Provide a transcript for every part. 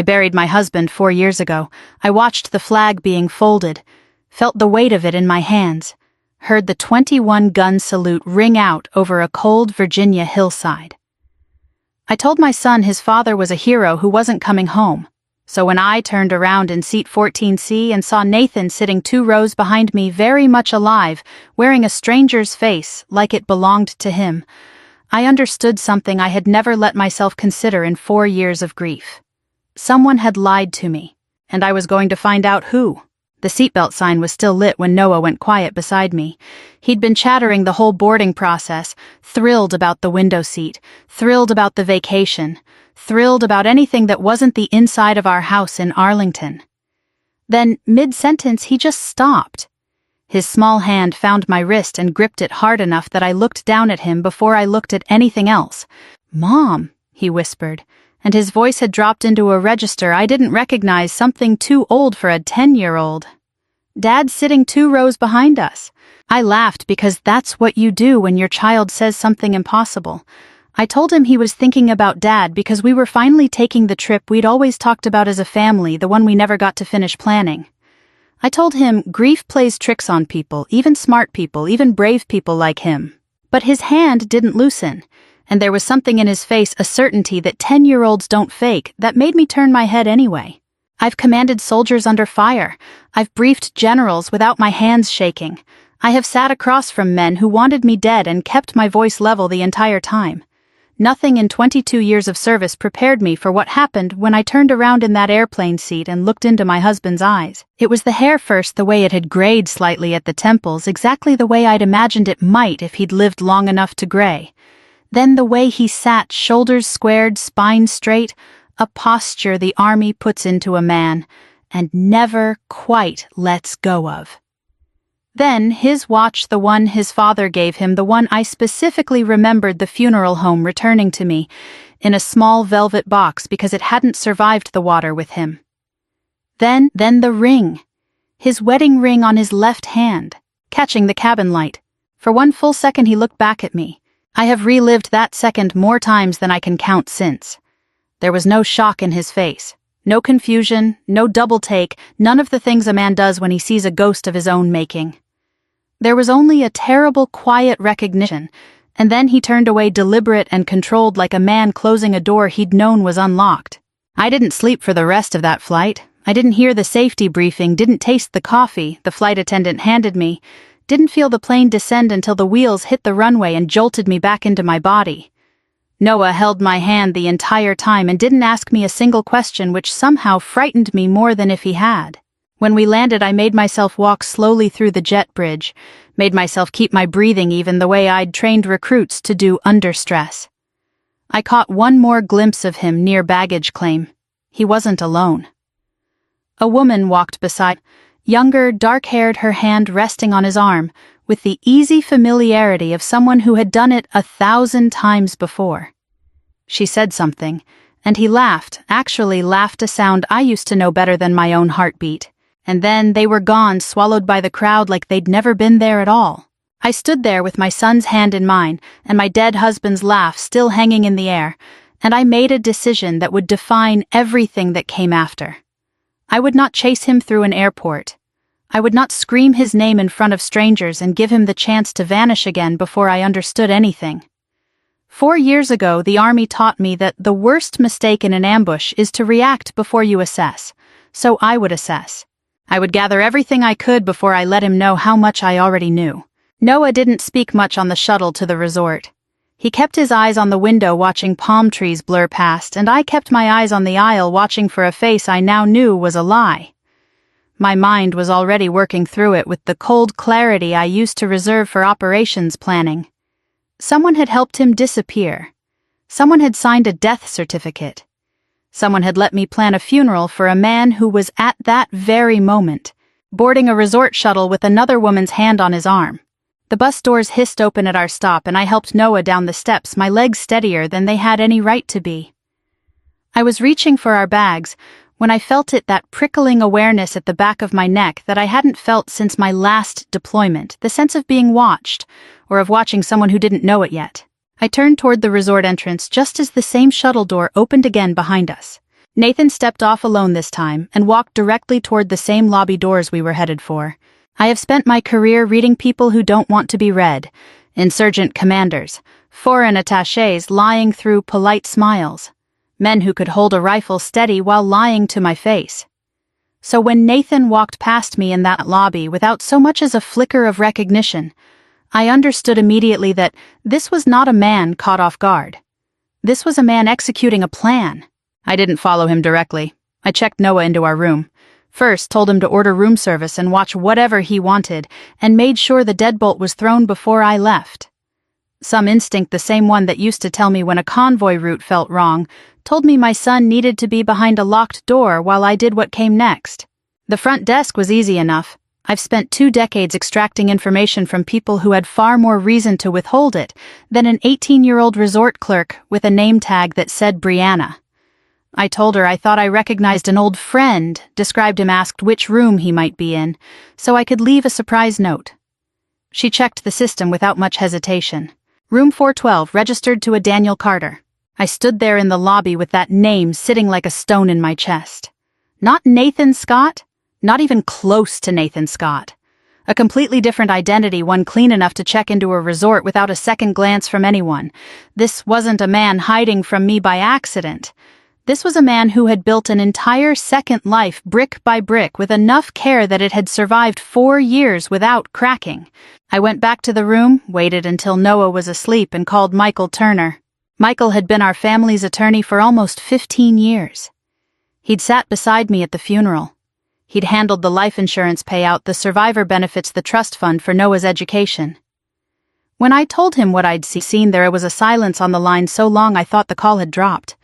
I buried my husband 4 years ago. I watched the flag being folded, felt the weight of it in my hands, heard the 21-gun salute ring out over a cold Virginia hillside. I told my son his father was a hero who wasn't coming home. So when I turned around in seat 14C and saw Nathan sitting 2 rows behind me very much alive, wearing a stranger's face like it belonged to him, I understood something I had never let myself consider in 4 years of grief. Someone had lied to me, and I was going to find out who. The seatbelt sign was still lit when Noah went quiet beside me. He'd been chattering the whole boarding process, thrilled about the window seat, thrilled about the vacation, thrilled about anything that wasn't the inside of our house in Arlington. Then, mid-sentence, he just stopped. His small hand found my wrist and gripped it hard enough that I looked down at him before I looked at anything else. "Mom," he whispered, and his voice had dropped into a register I didn't recognize, something too old for a 10-year-old. "Dad's sitting 2 rows behind us." I laughed because that's what you do when your child says something impossible. I told him he was thinking about Dad because we were finally taking the trip we'd always talked about as a family, the one we never got to finish planning. I told him grief plays tricks on people, even smart people, even brave people like him. But his hand didn't loosen, and there was something in his face, a certainty that 10-year-olds don't fake, that made me turn my head anyway. I've commanded soldiers under fire. I've briefed generals without my hands shaking. I have sat across from men who wanted me dead and kept my voice level the entire time. Nothing in 22 years of service prepared me for what happened when I turned around in that airplane seat and looked into my husband's eyes. It was the hair first, the way it had grayed slightly at the temples, exactly the way I'd imagined it might if he'd lived long enough to gray. Then the way he sat, shoulders squared, spine straight, a posture the army puts into a man and never quite lets go of. Then his watch, the one his father gave him, the one I specifically remembered the funeral home returning to me, in a small velvet box because it hadn't survived the water with him. Then the ring. His wedding ring on his left hand, catching the cabin light. For 1 full second he looked back at me. I have relived that second more times than I can count since. There was no shock in his face, no confusion, no double take, none of the things a man does when he sees a ghost of his own making. There was only a terrible, quiet recognition, and then he turned away, deliberate and controlled, like a man closing a door he'd known was unlocked. I didn't sleep for the rest of that flight. I didn't hear the safety briefing, didn't taste the coffee the flight attendant handed me, didn't feel the plane descend until the wheels hit the runway and jolted me back into my body. Noah held my hand the entire time and didn't ask me a single question, which somehow frightened me more than if he had. When we landed, I made myself walk slowly through the jet bridge, made myself keep my breathing even the way I'd trained recruits to do under stress. I caught one more glimpse of him near baggage claim. He wasn't alone. A woman walked beside, younger, dark-haired, her hand resting on his arm, with the easy familiarity of someone who had done it 1,000 times before. She said something, and he laughed, actually laughed, a sound I used to know better than my own heartbeat. And then they were gone, swallowed by the crowd like they'd never been there at all. I stood there with my son's hand in mine, and my dead husband's laugh still hanging in the air, and I made a decision that would define everything that came after. I would not chase him through an airport. I would not scream his name in front of strangers and give him the chance to vanish again before I understood anything. 4 years ago, the Army taught me that the worst mistake in an ambush is to react before you assess, so I would assess. I would gather everything I could before I let him know how much I already knew. Noah didn't speak much on the shuttle to the resort. He kept his eyes on the window watching palm trees blur past, and I kept my eyes on the aisle watching for a face I now knew was a lie. My mind was already working through it with the cold clarity I used to reserve for operations planning. Someone had helped him disappear. Someone had signed a death certificate. Someone had let me plan a funeral for a man who was at that very moment boarding a resort shuttle with another woman's hand on his arm. The bus doors hissed open at our stop, and I helped Noah down the steps, my legs steadier than they had any right to be. I was reaching for our bags when I felt that prickling awareness at the back of my neck that I hadn't felt since my last deployment, the sense of being watched, or of watching someone who didn't know it yet. I turned toward the resort entrance just as the same shuttle door opened again behind us. Nathan stepped off alone this time and walked directly toward the same lobby doors we were headed for. I have spent my career reading people who don't want to be read, insurgent commanders, foreign attachés lying through polite smiles, men who could hold a rifle steady while lying to my face. So when Nathan walked past me in that lobby without so much as a flicker of recognition, I understood immediately that this was not a man caught off guard. This was a man executing a plan. I didn't follow him directly. I checked Noah into our room. First, told him to order room service and watch whatever he wanted, and made sure the deadbolt was thrown before I left. Some instinct, the same one that used to tell me when a convoy route felt wrong, told me my son needed to be behind a locked door while I did what came next. The front desk was easy enough. I've spent 2 decades extracting information from people who had far more reason to withhold it than an 18-year-old resort clerk with a name tag that said Brianna. I told her I thought I recognized an old friend, described him, asked which room he might be in, so I could leave a surprise note. She checked the system without much hesitation. Room 412, registered to a Daniel Carter. I stood there in the lobby with that name sitting like a stone in my chest. Not Nathan Scott? Not even close to Nathan Scott. A completely different identity, one clean enough to check into a resort without a second glance from anyone. This wasn't a man hiding from me by accident. This was a man who had built an entire second life brick by brick with enough care that it had survived 4 years without cracking. I went back to the room, waited until Noah was asleep, and called Michael Turner. Michael had been our family's attorney for almost 15 years. He'd sat beside me at the funeral. He'd handled the life insurance payout, the survivor benefits, the trust fund for Noah's education. When I told him what I'd seen, there was a silence on the line so long I thought the call had dropped.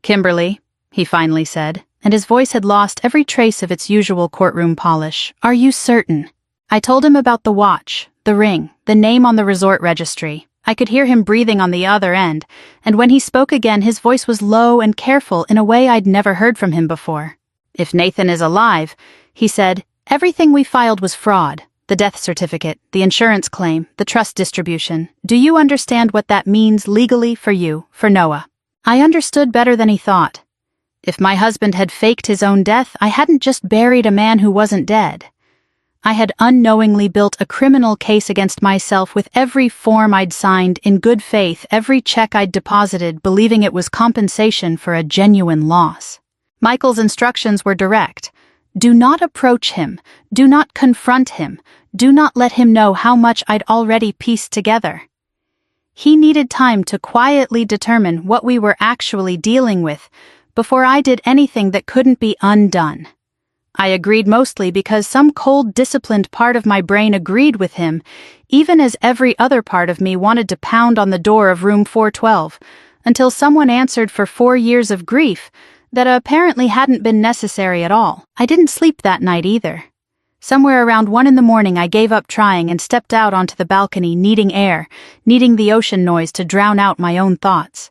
"Kimberly," he finally said, and his voice had lost every trace of its usual courtroom polish. "Are you certain?" I told him about the watch, the ring, the name on the resort registry. I could hear him breathing on the other end, and when he spoke again, his voice was low and careful in a way I'd never heard from him before. "If Nathan is alive," he said, "everything we filed was fraud. The death certificate, the insurance claim, the trust distribution. Do you understand what that means legally for you, for Noah?" I understood better than he thought. If my husband had faked his own death, I hadn't just buried a man who wasn't dead. I had unknowingly built a criminal case against myself with every form I'd signed in good faith, every check I'd deposited, believing it was compensation for a genuine loss. Michael's instructions were direct. Do not approach him. Do not confront him. Do not let him know how much I'd already pieced together. He needed time to quietly determine what we were actually dealing with before I did anything that couldn't be undone. I agreed mostly because some cold, disciplined part of my brain agreed with him, even as every other part of me wanted to pound on the door of room 412, until someone answered for 4 years of grief that apparently hadn't been necessary at all. I didn't sleep that night either. Somewhere around 1 a.m, I gave up trying and stepped out onto the balcony, needing air, needing the ocean noise to drown out my own thoughts.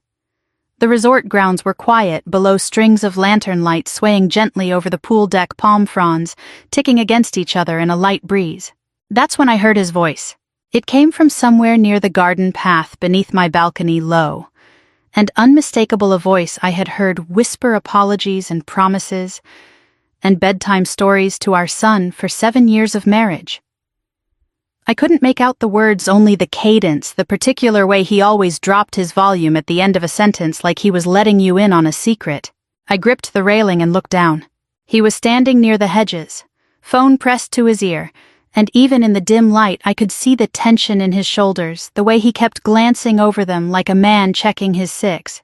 The resort grounds were quiet below strings of lantern lights swaying gently over the pool deck, palm fronds ticking against each other in a light breeze. That's when I heard his voice. It came from somewhere near the garden path beneath my balcony, low and unmistakable, a voice I had heard whisper apologies and promises and bedtime stories to our son for 7 years of marriage. I couldn't make out the words, only the cadence, the particular way he always dropped his volume at the end of a sentence like he was letting you in on a secret. I gripped the railing and looked down. He was standing near the hedges, phone pressed to his ear, and even in the dim light I could see the tension in his shoulders, the way he kept glancing over them like a man checking his six.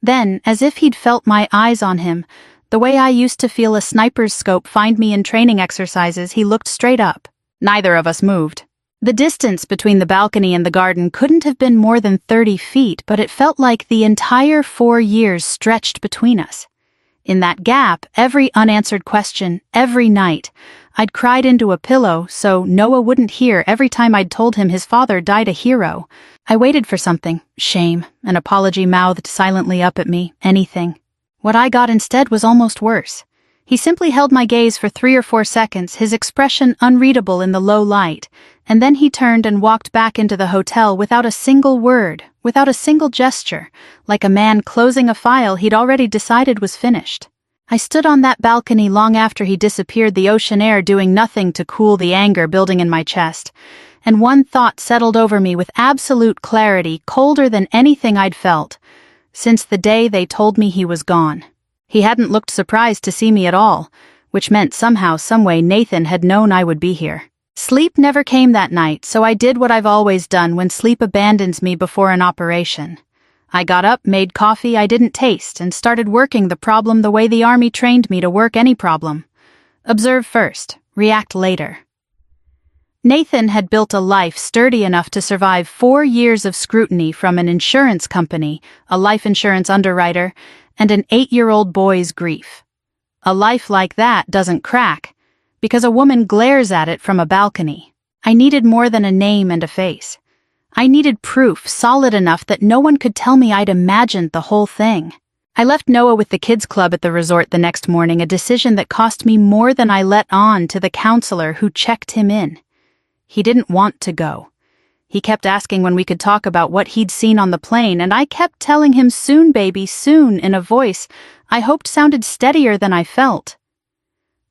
Then, as if he'd felt my eyes on him, the way I used to feel a sniper's scope find me in training exercises, he looked straight up. Neither of us moved. The distance between the balcony and the garden couldn't have been more than 30 feet, but it felt like the entire 4 years stretched between us. In that gap, every unanswered question, every night, I'd cried into a pillow so Noah wouldn't hear every time I'd told him his father died a hero. I waited for something, shame, an apology mouthed silently up at me, anything. What I got instead was almost worse. He simply held my gaze for 3 or 4 seconds, his expression unreadable in the low light, and then he turned and walked back into the hotel without a single word, without a single gesture, like a man closing a file he'd already decided was finished. I stood on that balcony long after he disappeared, the ocean air doing nothing to cool the anger building in my chest, and one thought settled over me with absolute clarity, colder than anything I'd felt since the day they told me he was gone. He hadn't looked surprised to see me at all, which meant somehow, someway Nathan had known I would be here. Sleep never came that night, so I did what I've always done when sleep abandons me before an operation. I got up, made coffee I didn't taste, and started working the problem the way the army trained me to work any problem. Observe first, react later. Nathan had built a life sturdy enough to survive 4 years of scrutiny from an insurance company, a life insurance underwriter, and an 8-year-old boy's grief. A life like that doesn't crack, because a woman glares at it from a balcony. I needed more than a name and a face. I needed proof solid enough that no one could tell me I'd imagined the whole thing. I left Noah with the kids' club at the resort the next morning, a decision that cost me more than I let on to the counselor who checked him in. He didn't want to go. He kept asking when we could talk about what he'd seen on the plane, and I kept telling him soon, baby, soon, in a voice I hoped sounded steadier than I felt.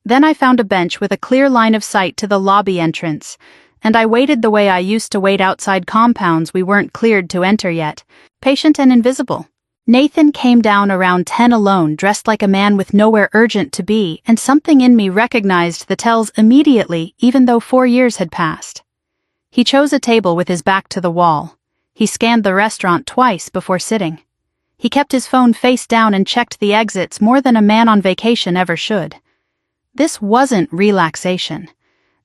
Then I found a bench with a clear line of sight to the lobby entrance, and I waited the way I used to wait outside compounds we weren't cleared to enter yet, patient and invisible. Nathan came down around 10 alone, dressed like a man with nowhere urgent to be, and something in me recognized the tells immediately, even though 4 years had passed. He chose a table with his back to the wall. He scanned the restaurant twice before sitting. He kept his phone face down and checked the exits more than a man on vacation ever should. This wasn't relaxation.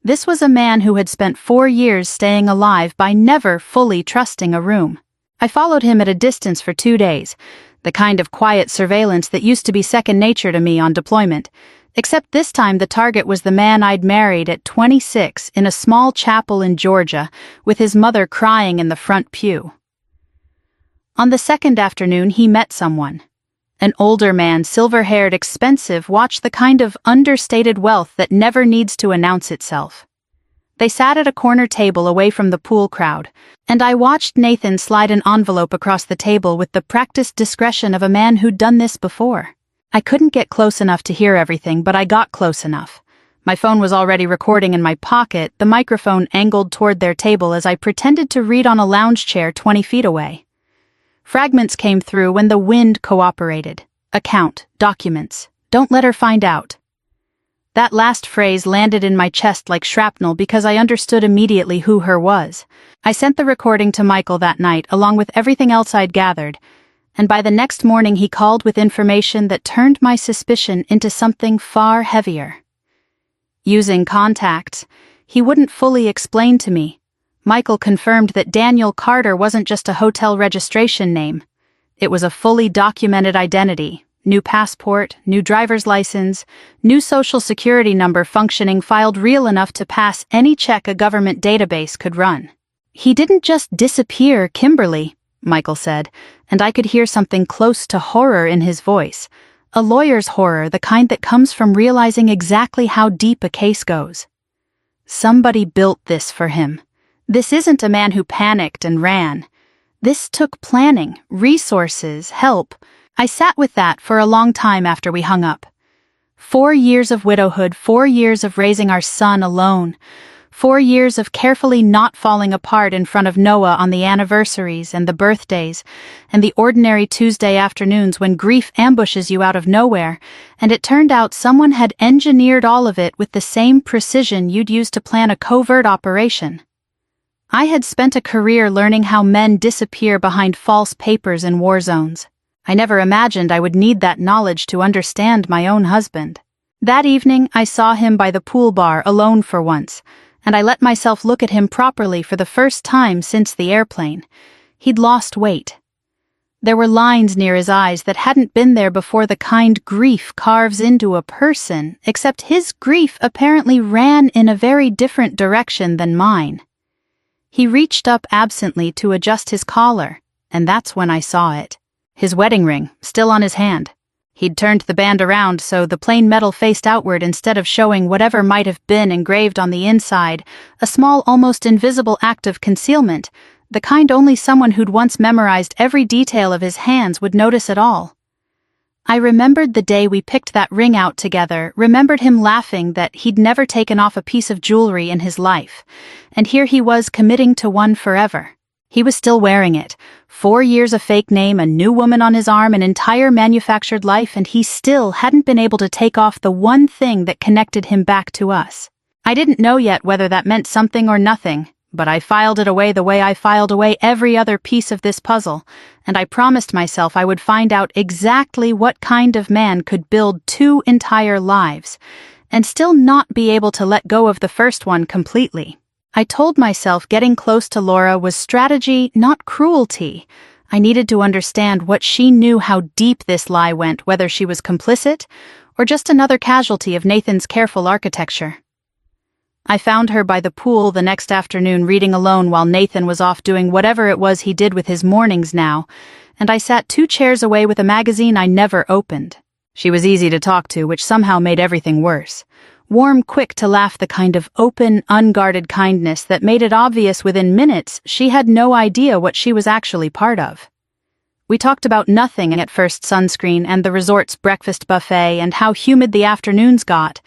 This was a man who had spent 4 years staying alive by never fully trusting a room. I followed him at a distance for 2 days, the kind of quiet surveillance that used to be second nature to me on deployment, except this time the target was the man I'd married at 26 in a small chapel in Georgia, with his mother crying in the front pew. On the second afternoon, he met someone. An older man, silver-haired, expensive, watched the kind of understated wealth that never needs to announce itself. They sat at a corner table away from the pool crowd, and I watched Nathan slide an envelope across the table with the practiced discretion of a man who'd done this before. I couldn't get close enough to hear everything, but I got close enough. My phone was already recording in my pocket, the microphone angled toward their table as I pretended to read on a lounge chair 20 feet away. Fragments came through when the wind cooperated. Account, documents, don't let her find out. That last phrase landed in my chest like shrapnel because I understood immediately who her was. I sent the recording to Michael that night along with everything else I'd gathered, and by the next morning he called with information that turned my suspicion into something far heavier. Using contacts, he wouldn't fully explain to me. Michael confirmed that Daniel Carter wasn't just a hotel registration name. It was a fully documented identity. New passport, new driver's license, new social security number functioning, filed real enough to pass any check a government database could run. He didn't just disappear, Kimberly, Michael said, and I could hear something close to horror in his voice. A lawyer's horror, the kind that comes from realizing exactly how deep a case goes. Somebody built this for him. This isn't a man who panicked and ran. This took planning, resources, help. I sat with that for a long time after we hung up. 4 years of widowhood, 4 years of raising our son alone, 4 years of carefully not falling apart in front of Noah on the anniversaries and the birthdays and the ordinary Tuesday afternoons when grief ambushes you out of nowhere, and it turned out someone had engineered all of it with the same precision you'd use to plan a covert operation. I had spent a career learning how men disappear behind false papers in war zones. I never imagined I would need that knowledge to understand my own husband. That evening, I saw him by the pool bar alone for once, and I let myself look at him properly for the first time since the airplane. He'd lost weight. There were lines near his eyes that hadn't been there before, the kind grief carves into a person, except his grief apparently ran in a very different direction than mine. He reached up absently to adjust his collar, and that's when I saw it. His wedding ring, still on his hand. He'd turned the band around so the plain metal faced outward instead of showing whatever might have been engraved on the inside, a small, almost invisible act of concealment, the kind only someone who'd once memorized every detail of his hands would notice at all. I remembered the day we picked that ring out together, remembered him laughing that he'd never taken off a piece of jewelry in his life, and here he was committing to one forever. He was still wearing it. 4 years of fake name, a new woman on his arm, an entire manufactured life, and he still hadn't been able to take off the one thing that connected him back to us. I didn't know yet whether that meant something or nothing, but I filed it away the way I filed away every other piece of this puzzle, and I promised myself I would find out exactly what kind of man could build 2 entire lives, and still not be able to let go of the first one completely. I told myself getting close to Laura was strategy, not cruelty. I needed to understand what she knew, how deep this lie went, whether she was complicit or just another casualty of Nathan's careful architecture. I found her by the pool the next afternoon reading alone while Nathan was off doing whatever it was he did with his mornings now, and I sat 2 chairs away with a magazine I never opened. She was easy to talk to, which somehow made everything worse. Warm, quick to laugh, the kind of open, unguarded kindness that made it obvious within minutes she had no idea what she was actually part of. We talked about nothing at first: sunscreen and the resort's breakfast buffet and how humid the afternoons got,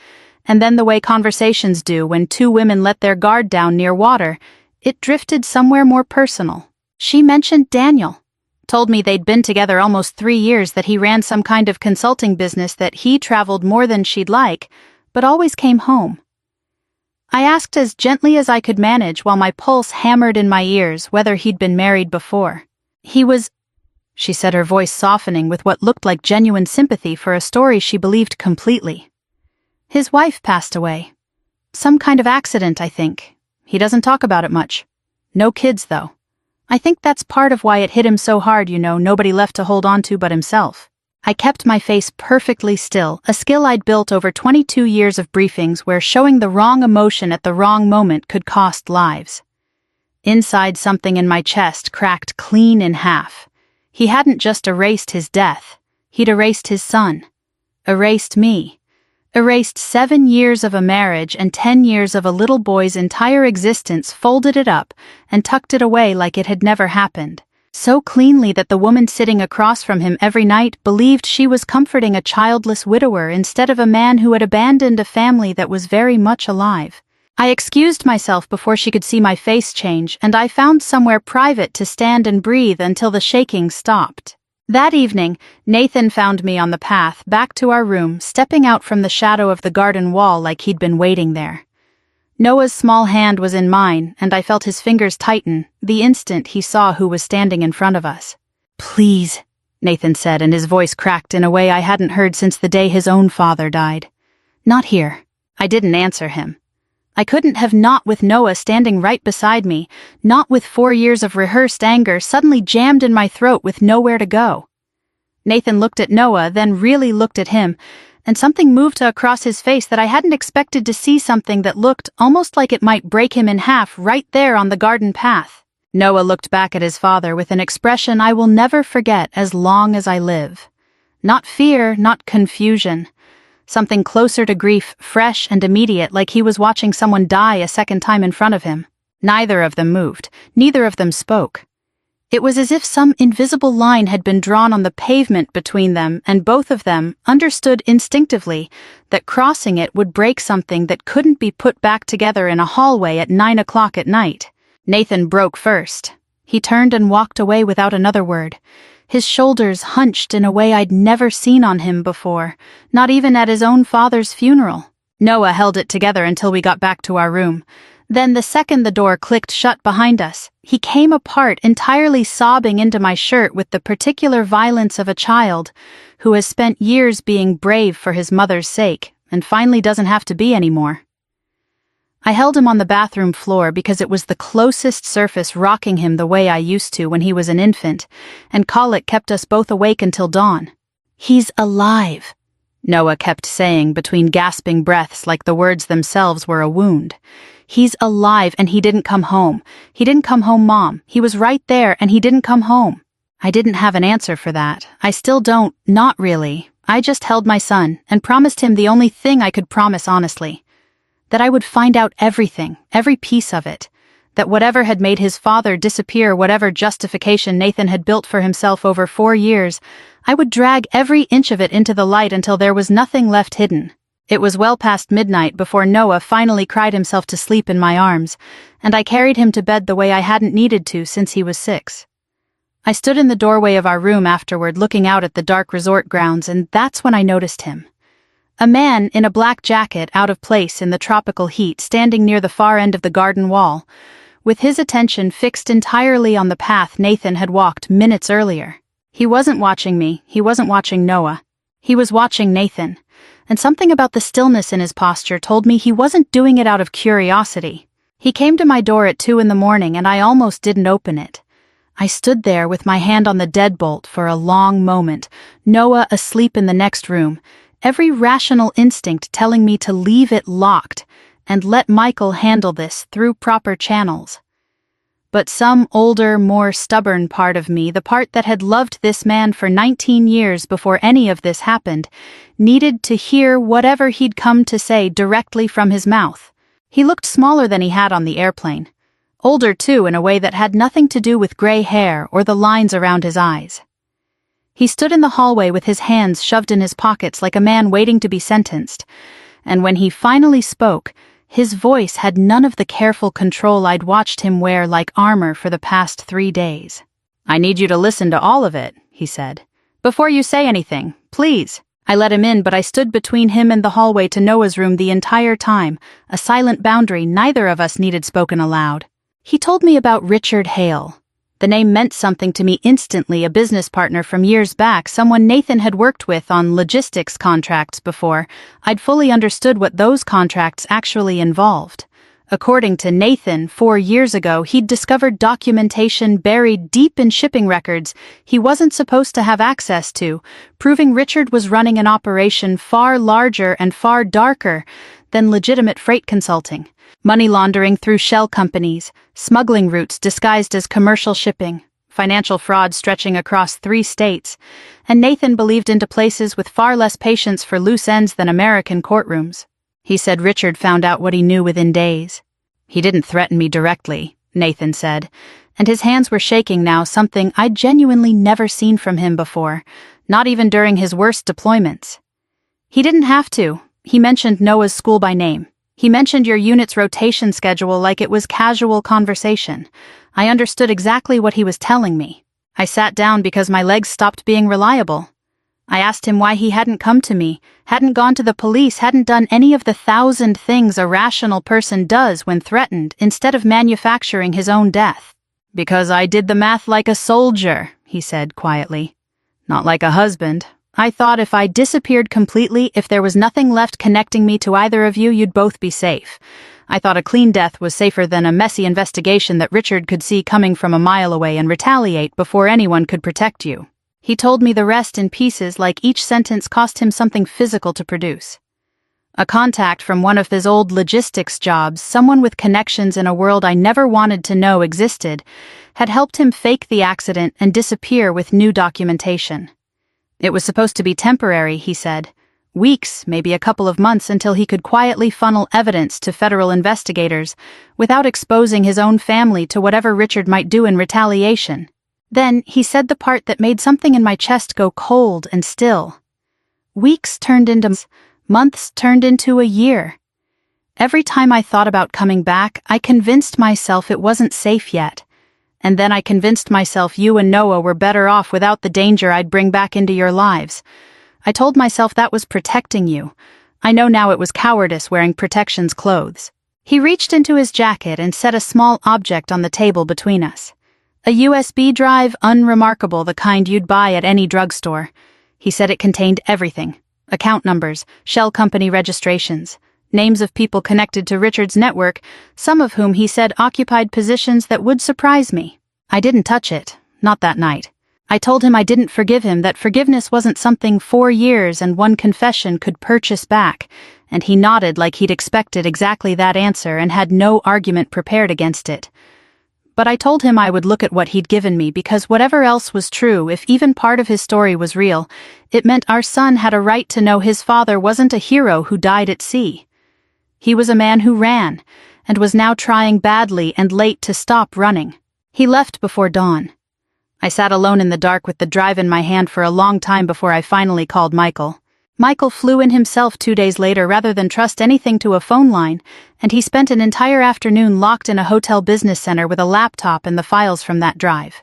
and then the way conversations do when 2 women let their guard down near water, it drifted somewhere more personal. She mentioned Daniel. Told me they'd been together almost 3 years, that he ran some kind of consulting business, that he traveled more than she'd like, but always came home. I asked as gently as I could manage while my pulse hammered in my ears whether he'd been married before. He was, she said, her voice softening with what looked like genuine sympathy for a story she believed completely. His wife passed away. Some kind of accident, I think. He doesn't talk about it much. No kids, though. I think that's part of why it hit him so hard, nobody left to hold on to but himself. I kept my face perfectly still, a skill I'd built over 22 years of briefings where showing the wrong emotion at the wrong moment could cost lives. Inside, something in my chest cracked clean in half. He hadn't just erased his death. He'd erased his son. Erased me. Erased 7 years of a marriage and 10 years of a little boy's entire existence, folded it up and tucked it away like it had never happened. So cleanly that the woman sitting across from him every night believed she was comforting a childless widower instead of a man who had abandoned a family that was very much alive. I excused myself before she could see my face change, and I found somewhere private to stand and breathe until the shaking stopped. That evening, Nathan found me on the path back to our room, stepping out from the shadow of the garden wall like he'd been waiting there. Noah's small hand was in mine, and I felt his fingers tighten the instant he saw who was standing in front of us. "Please," Nathan said, and his voice cracked in a way I hadn't heard since the day his own father died. "Not here." I didn't answer him. I couldn't have, not with Noah standing right beside me, not with 4 years of rehearsed anger suddenly jammed in my throat with nowhere to go. Nathan looked at Noah, then really looked at him, and something moved across his face that I hadn't expected to see, something that looked almost like it might break him in half right there on the garden path. Noah looked back at his father with an expression I will never forget as long as I live. Not fear, not confusion. Something closer to grief, fresh and immediate, like he was watching someone die a second time in front of him. Neither of them moved. Neither of them spoke. It was as if some invisible line had been drawn on the pavement between them, and both of them understood instinctively that crossing it would break something that couldn't be put back together in a hallway at 9 o'clock at night. Nathan broke first. He turned and walked away without another word. His shoulders hunched in a way I'd never seen on him before, not even at his own father's funeral. Noah held it together until we got back to our room. Then the second the door clicked shut behind us, he came apart, entirely sobbing into my shirt with the particular violence of a child who has spent years being brave for his mother's sake and finally doesn't have to be anymore. I held him on the bathroom floor because it was the closest surface, rocking him the way I used to when he was an infant, and colic kept us both awake until dawn. "He's alive," Noah kept saying between gasping breaths like the words themselves were a wound. "He's alive, and he didn't come home. He didn't come home, Mom. He was right there, and he didn't come home." I didn't have an answer for that. I still don't, not really. I just held my son and promised him the only thing I could promise honestly. That I would find out everything, every piece of it. That whatever had made his father disappear, whatever justification Nathan had built for himself over 4 years, I would drag every inch of it into the light until there was nothing left hidden. It was well past midnight before Noah finally cried himself to sleep in my arms, and I carried him to bed the way I hadn't needed to since he was 6. I stood in the doorway of our room afterward looking out at the dark resort grounds, and that's when I noticed him. A man in a black jacket out of place in the tropical heat standing near the far end of the garden wall, with his attention fixed entirely on the path Nathan had walked minutes earlier. He wasn't watching me, he wasn't watching Noah. He was watching Nathan, and something about the stillness in his posture told me he wasn't doing it out of curiosity. He came to my door at 2 a.m. and I almost didn't open it. I stood there with my hand on the deadbolt for a long moment, Noah asleep in the next room, every rational instinct telling me to leave it locked and let Michael handle this through proper channels. But some older, more stubborn part of me, the part that had loved this man for 19 years before any of this happened, needed to hear whatever he'd come to say directly from his mouth. He looked smaller than he had on the airplane. Older, too, in a way that had nothing to do with gray hair or the lines around his eyes. He stood in the hallway with his hands shoved in his pockets like a man waiting to be sentenced, and when he finally spoke, his voice had none of the careful control I'd watched him wear like armor for the past 3 days. "I need you to listen to all of it," he said. "Before you say anything, please." I let him in, but I stood between him and the hallway to Noah's room the entire time, a silent boundary neither of us needed spoken aloud. He told me about Richard Hale. The name meant something to me instantly, a business partner from years back, someone Nathan had worked with on logistics contracts before. I'd fully understood what those contracts actually involved. According to Nathan, 4 years ago, he'd discovered documentation buried deep in shipping records he wasn't supposed to have access to, proving Richard was running an operation far larger and far darker than legitimate freight consulting. Money laundering through shell companies, smuggling routes disguised as commercial shipping, financial fraud stretching across 3 states, and Nathan believed into places with far less patience for loose ends than American courtrooms. He said Richard found out what he knew within days. "He didn't threaten me directly," Nathan said, and his hands were shaking now, something I'd genuinely never seen from him before, not even during his worst deployments. "He didn't have to. He mentioned Noah's school by name. He mentioned your unit's rotation schedule like it was casual conversation. I understood exactly what he was telling me. I sat down because my legs stopped being reliable. I asked him why he hadn't come to me, hadn't gone to the police, hadn't done any of the 1,000 things a rational person does when threatened, instead of manufacturing his own death. "Because I did the math like a soldier," he said quietly. "Not like a husband. I thought if I disappeared completely, if there was nothing left connecting me to either of you, you'd both be safe. I thought a clean death was safer than a messy investigation that Richard could see coming from a mile away and retaliate before anyone could protect you." He told me the rest in pieces, like each sentence cost him something physical to produce. A contact from one of his old logistics jobs, someone with connections in a world I never wanted to know existed, had helped him fake the accident and disappear with new documentation. It was supposed to be temporary, he said. Weeks, maybe a couple of months, until he could quietly funnel evidence to federal investigators without exposing his own family to whatever Richard might do in retaliation. Then he said the part that made something in my chest go cold and still. Weeks turned into months, turned into a year. Every time I thought about coming back, I convinced myself it wasn't safe yet. And then I convinced myself you and Noah were better off without the danger I'd bring back into your lives. I told myself that was protecting you. I know now it was cowardice wearing protection's clothes. He reached into his jacket and set a small object on the table between us. A USB drive, unremarkable, the kind you'd buy at any drugstore. He said it contained everything. Account numbers, shell company registrations, names of people connected to Richard's network, some of whom he said occupied positions that would surprise me. I didn't touch it, not that night. I told him I didn't forgive him, that forgiveness wasn't something 4 years and one confession could purchase back, and he nodded like he'd expected exactly that answer and had no argument prepared against it. But I told him I would look at what he'd given me, because whatever else was true, if even part of his story was real, it meant our son had a right to know his father wasn't a hero who died at sea. He was a man who ran, and was now trying badly and late to stop running. He left before dawn. I sat alone in the dark with the drive in my hand for a long time before I finally called Michael. Michael flew in himself 2 days later rather than trust anything to a phone line, and he spent an entire afternoon locked in a hotel business center with a laptop and the files from that drive.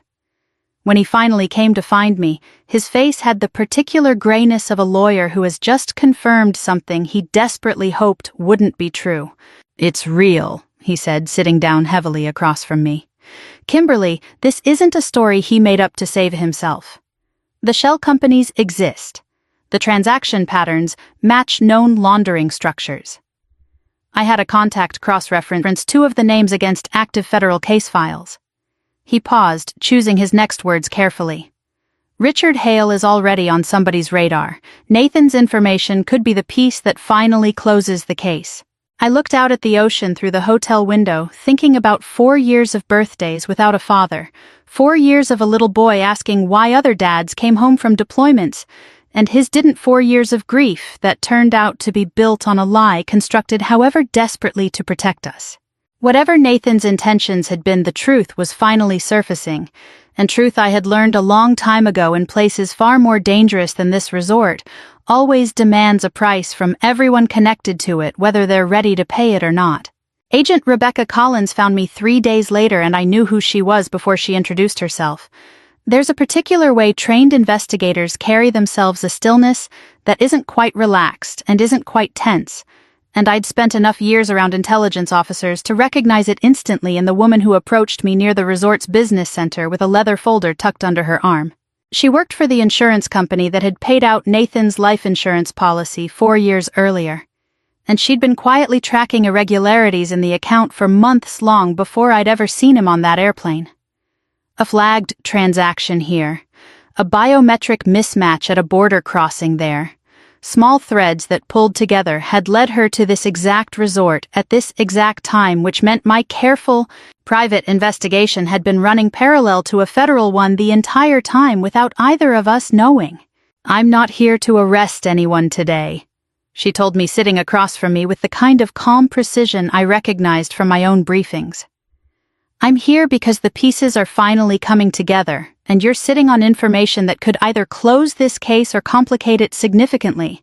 When he finally came to find me, his face had the particular grayness of a lawyer who has just confirmed something he desperately hoped wouldn't be true. "It's real," he said, sitting down heavily across from me. "Kimberly, this isn't a story he made up to save himself. The shell companies exist. The transaction patterns match known laundering structures." I had a contact cross-reference 2 of the names against active federal case files. He paused, choosing his next words carefully. "Richard Hale is already on somebody's radar. Nathan's information could be the piece that finally closes the case." I looked out at the ocean through the hotel window, thinking about 4 years of birthdays without a father, 4 years of a little boy asking why other dads came home from deployments, and his didn't 4 years of grief that turned out to be built on a lie constructed however desperately to protect us. Whatever Nathan's intentions had been, the truth was finally surfacing, and truth I had learned a long time ago in places far more dangerous than this resort always demands a price from everyone connected to it, whether they're ready to pay it or not. Agent Rebecca Collins found me 3 days later, and I knew who she was before she introduced herself. There's a particular way trained investigators carry themselves, a stillness that isn't quite relaxed and isn't quite tense, and I'd spent enough years around intelligence officers to recognize it instantly in the woman who approached me near the resort's business center with a leather folder tucked under her arm. She worked for the insurance company that had paid out Nathan's life insurance policy 4 years earlier, and she'd been quietly tracking irregularities in the account for months long before I'd ever seen him on that airplane. A flagged transaction here, a biometric mismatch at a border crossing there. Small threads that pulled together had led her to this exact resort at this exact time, which meant my careful, private investigation had been running parallel to a federal one the entire time without either of us knowing. "I'm not here to arrest anyone today," she told me, sitting across from me with the kind of calm precision I recognized from my own briefings. "I'm here because the pieces are finally coming together, and you're sitting on information that could either close this case or complicate it significantly.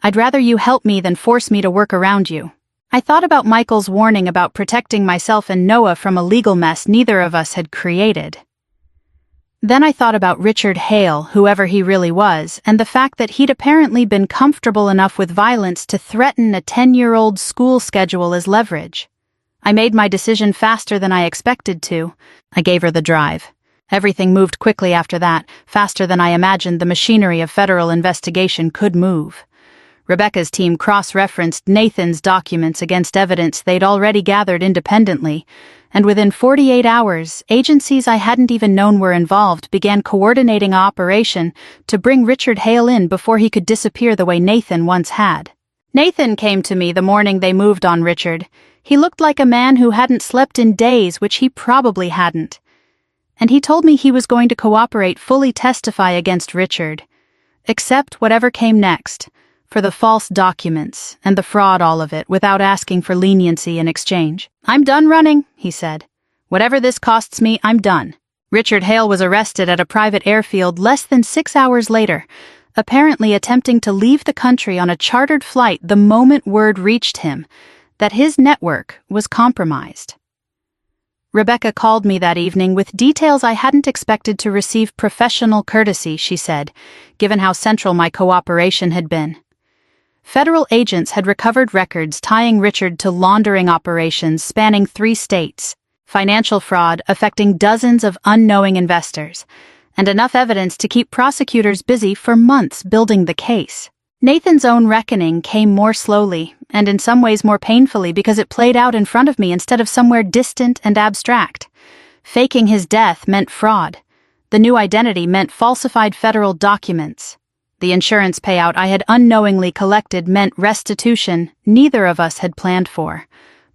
I'd rather you help me than force me to work around you." I thought about Michael's warning about protecting myself and Noah from a legal mess neither of us had created. Then I thought about Richard Hale, whoever he really was, and the fact that he'd apparently been comfortable enough with violence to threaten a 10-year-old school schedule as leverage. I made my decision faster than I expected to. I gave her the drive. Everything moved quickly after that, faster than I imagined the machinery of federal investigation could move. Rebecca's team cross-referenced Nathan's documents against evidence they'd already gathered independently, and within 48 hours, agencies I hadn't even known were involved began coordinating an operation to bring Richard Hale in before he could disappear the way Nathan once had. Nathan came to me the morning they moved on Richard. He looked like a man who hadn't slept in days, which he probably hadn't. And he told me he was going to cooperate, fully testify against Richard, accept whatever came next, for the false documents and the fraud, all of it, without asking for leniency in exchange. "I'm done running," he said. "Whatever this costs me, I'm done." Richard Hale was arrested at a private airfield less than 6 hours later, apparently attempting to leave the country on a chartered flight the moment word reached him that his network was compromised. Rebecca called me that evening with details I hadn't expected to receive. "Professional courtesy," she said, given how central my cooperation had been. Federal agents had recovered records tying Richard to laundering operations spanning 3 states, financial fraud affecting dozens of unknowing investors, and enough evidence to keep prosecutors busy for months building the case. Nathan's own reckoning came more slowly, and in some ways more painfully, because it played out in front of me instead of somewhere distant and abstract. Faking his death meant fraud. The new identity meant falsified federal documents. The insurance payout I had unknowingly collected meant restitution neither of us had planned for.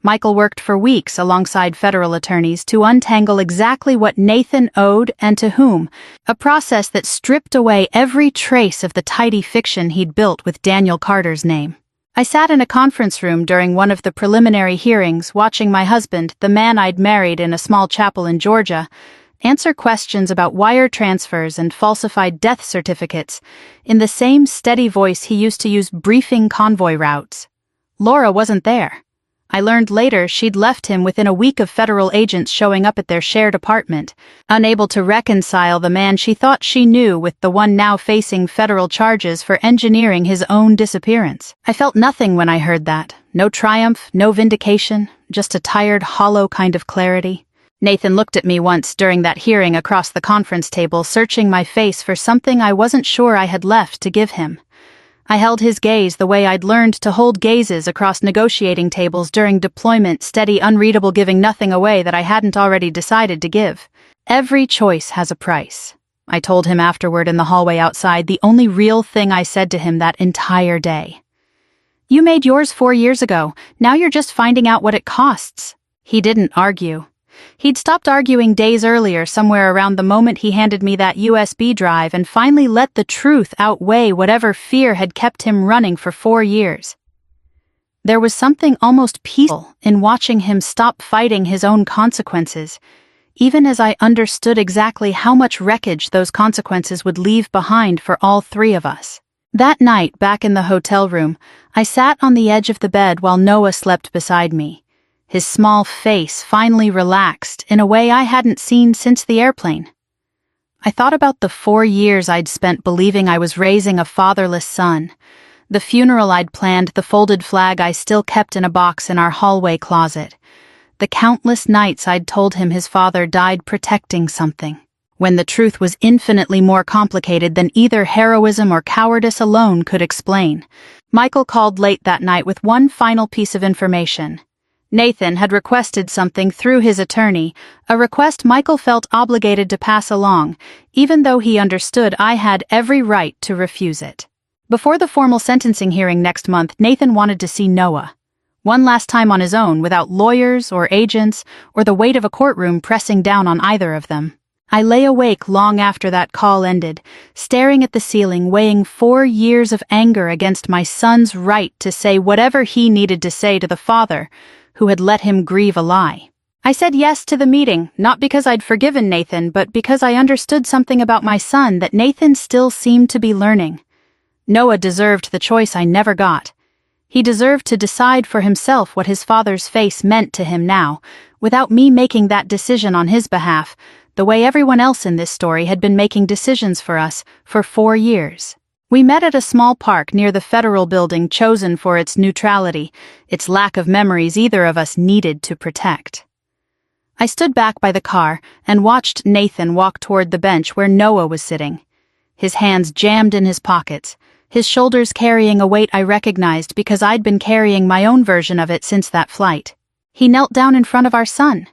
Michael worked for weeks alongside federal attorneys to untangle exactly what Nathan owed and to whom, a process that stripped away every trace of the tidy fiction he'd built with Daniel Carter's name. I sat in a conference room during one of the preliminary hearings, watching my husband, the man I'd married in a small chapel in Georgia, answer questions about wire transfers and falsified death certificates in the same steady voice he used to use briefing convoy routes. Laura wasn't there. I learned later she'd left him within a week of federal agents showing up at their shared apartment, unable to reconcile the man she thought she knew with the one now facing federal charges for engineering his own disappearance. I felt nothing when I heard that. No triumph, no vindication, just a tired, hollow kind of clarity. Nathan looked at me once during that hearing across the conference table, searching my face for something I wasn't sure I had left to give him. I held his gaze the way I'd learned to hold gazes across negotiating tables during deployment, steady, unreadable, giving nothing away that I hadn't already decided to give. Every choice has a price. I told him afterward in the hallway outside, the only real thing I said to him that entire day. You made yours 4 years ago. Now you're just finding out what it costs. He didn't argue. He'd stopped arguing days earlier, somewhere around the moment he handed me that USB drive, and finally let the truth outweigh whatever fear had kept him running for 4 years. There was something almost peaceful in watching him stop fighting his own consequences, even as I understood exactly how much wreckage those consequences would leave behind for all three of us. That night, back in the hotel room, I sat on the edge of the bed while Noah slept beside me. His small face finally relaxed in a way I hadn't seen since the airplane. I thought about the 4 years I'd spent believing I was raising a fatherless son, the funeral I'd planned, the folded flag I still kept in a box in our hallway closet, the countless nights I'd told him his father died protecting something, when the truth was infinitely more complicated than either heroism or cowardice alone could explain. Michael called late that night with one final piece of information. Nathan had requested something through his attorney, a request Michael felt obligated to pass along, even though he understood I had every right to refuse it. Before the formal sentencing hearing next month, Nathan wanted to see Noah. One last time on his own, without lawyers or agents, or the weight of a courtroom pressing down on either of them. I lay awake long after that call ended, staring at the ceiling, weighing 4 years of anger against my son's right to say whatever he needed to say to the father who had let him grieve a lie. I said yes to the meeting, not because I'd forgiven Nathan, but because I understood something about my son that Nathan still seemed to be learning. Noah deserved the choice I never got. He deserved to decide for himself what his father's face meant to him now, without me making that decision on his behalf, the way everyone else in this story had been making decisions for us for 4 years. We met at a small park near the federal building chosen for its neutrality, its lack of memories either of us needed to protect. I stood back by the car and watched Nathan walk toward the bench where Noah was sitting, his hands jammed in his pockets, his shoulders carrying a weight I recognized because I'd been carrying my own version of it since that flight. He knelt down in front of our son.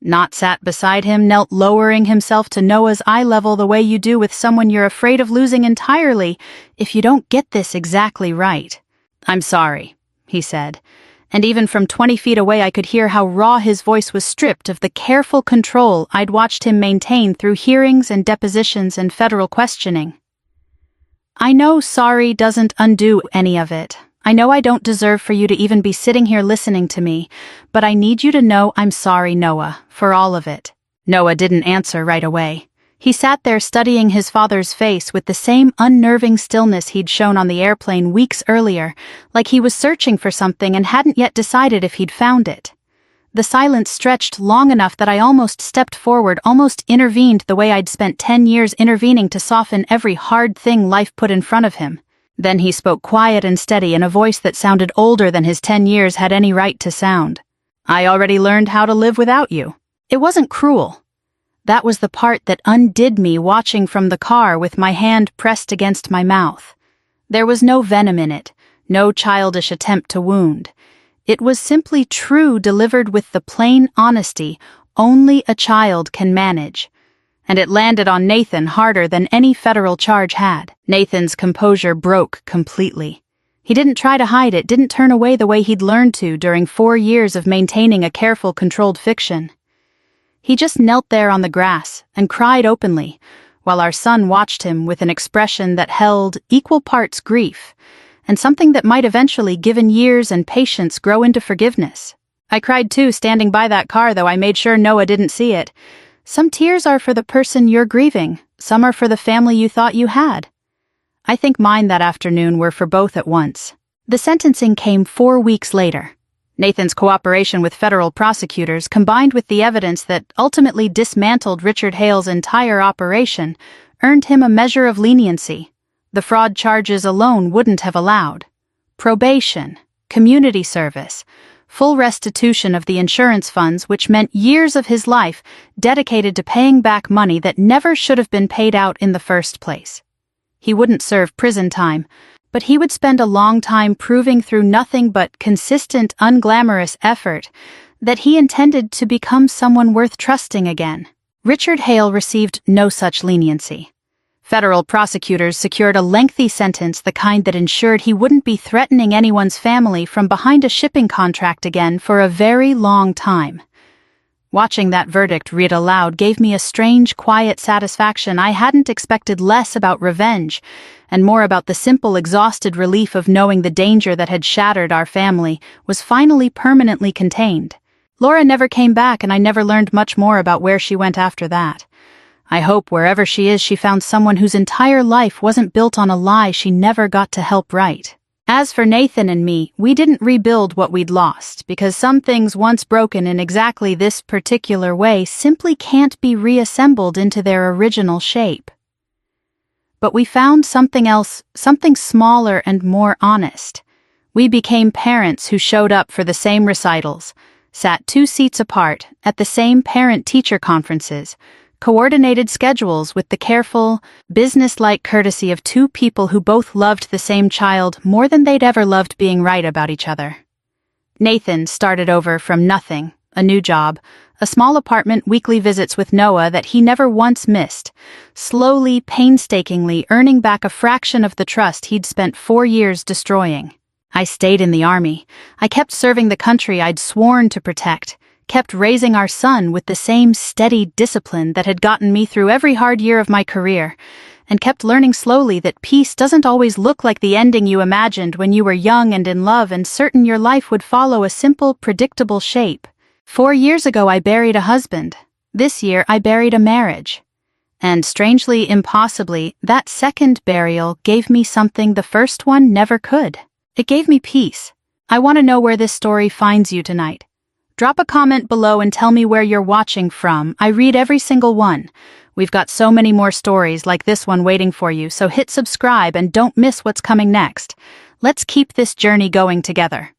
Not sat beside him, knelt lowering himself to Noah's eye level the way you do with someone you're afraid of losing entirely if you don't get this exactly right. "I'm sorry," he said, and even from 20 feet away I could hear how raw his voice was stripped of the careful control I'd watched him maintain through hearings and depositions and federal questioning. "I know sorry doesn't undo any of it. I know I don't deserve for you to even be sitting here listening to me, but I need you to know I'm sorry, Noah, for all of it." Noah didn't answer right away. He sat there studying his father's face with the same unnerving stillness he'd shown on the airplane weeks earlier, like he was searching for something and hadn't yet decided if he'd found it. The silence stretched long enough that I almost stepped forward, almost intervened the way I'd spent 10 years intervening to soften every hard thing life put in front of him. Then he spoke quiet and steady in a voice that sounded older than his 10 years had any right to sound. "I already learned how to live without you." It wasn't cruel. That was the part that undid me watching from the car with my hand pressed against my mouth. There was no venom in it, no childish attempt to wound. It was simply true delivered with the plain honesty only a child can manage. And it landed on Nathan harder than any federal charge had. Nathan's composure broke completely. He didn't try to hide it, didn't turn away the way he'd learned to during 4 years of maintaining a careful, controlled fiction. He just knelt there on the grass and cried openly, while our son watched him with an expression that held equal parts grief, and something that might eventually, given years and patience, grow into forgiveness. I cried too, standing by that car, though I made sure Noah didn't see it. Some tears are for the person you're grieving, some are for the family you thought you had. I think mine that afternoon were for both at once. The sentencing came 4 weeks later. Nathan's cooperation with federal prosecutors, combined with the evidence that ultimately dismantled Richard Hale's entire operation, earned him a measure of leniency the fraud charges alone wouldn't have allowed. Probation, community service, full restitution of the insurance funds, which meant years of his life dedicated to paying back money that never should have been paid out in the first place. He wouldn't serve prison time, but he would spend a long time proving through nothing but consistent, unglamorous effort that he intended to become someone worth trusting again. Richard Hale received no such leniency. Federal prosecutors secured a lengthy sentence, the kind that ensured he wouldn't be threatening anyone's family from behind a shipping contract again for a very long time. Watching that verdict read aloud gave me a strange, quiet satisfaction. I hadn't expected less about revenge, and more about the simple, exhausted relief of knowing the danger that had shattered our family was finally permanently contained. Laura never came back, and I never learned much more about where she went after that. I hope wherever she is, she found someone whose entire life wasn't built on a lie she never got to help right. As for Nathan and me, we didn't rebuild what we'd lost, because some things once broken in exactly this particular way simply can't be reassembled into their original shape. But we found something else, something smaller and more honest. We became parents who showed up for the same recitals, sat 2 seats apart at the same parent-teacher conferences, coordinated schedules with the careful, business-like courtesy of 2 people who both loved the same child more than they'd ever loved being right about each other. Nathan started over from nothing, a new job, a small apartment, weekly visits with Noah that he never once missed, slowly, painstakingly earning back a fraction of the trust he'd spent 4 years destroying. I stayed in the army. I kept serving the country I'd sworn to protect, kept raising our son with the same steady discipline that had gotten me through every hard year of my career, and kept learning slowly that peace doesn't always look like the ending you imagined when you were young and in love and certain your life would follow a simple, predictable shape. 4 years ago I buried a husband. This year I buried a marriage. And strangely, impossibly, that second burial gave me something the first one never could. It gave me peace. I want to know where this story finds you tonight. Drop a comment below and tell me where you're watching from. I read every single one. We've got so many more stories like this one waiting for you, so hit subscribe and don't miss what's coming next. Let's keep this journey going together.